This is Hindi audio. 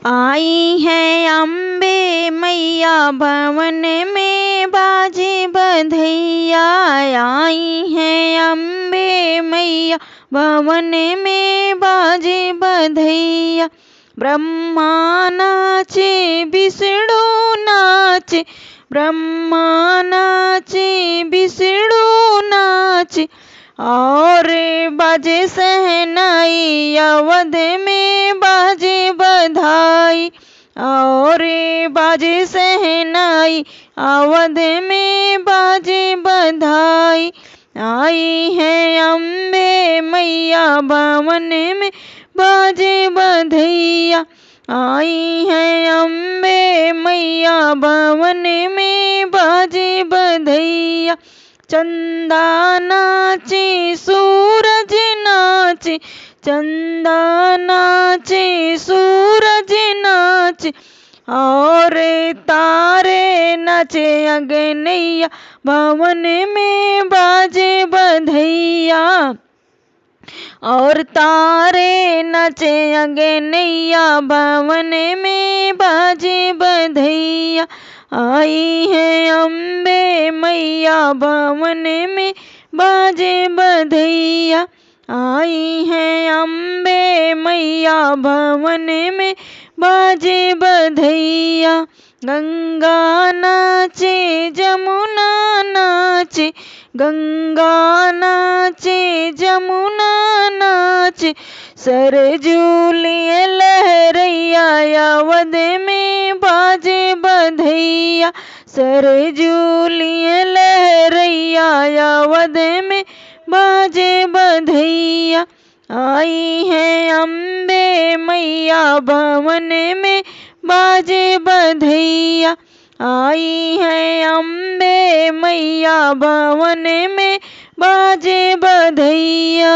आई है अम्बे मैया भवन में बाजे बधैया। आई है अम्बे मैया भवन में बाजे बधैया। ब्रह्मा नाचे विष्णु नाचे, ब्रह्मा नाचे विष्णु नाचे, और बाजे शहनाई अवध में बाजे बधाई। और बाजे शहनाई अवध में बाजे बधाई। आई है अम्बे मैया भवन में बाजे बधैया। आई है अम्बे मैया भवन में बाजे बधैया। चंदा नाचे सूरज नाचे, चंदा नाचे सूरज नाचे, और तारे नाचे अगनैया भवन में बाजे बधैया। और तारे नाचे अगनैया भवन में बाजे बधैया। आई है अम्बे मैया भवन में बाजे बधैया। आई है अम्बे मैया भवन में बाजे बधैया। गंगा नाचे जमुना नाचे, गंगा नाचे जमुना नाचे, सरजू लिए लहरैया अवध में बाजे बधैया। सरजू लिए लहरैया अवध में बाजे बधैया। आई है अम्बे मैया भवन में बाजे बधैया। आई है अम्बे मैया भवन में बाजे बधैया।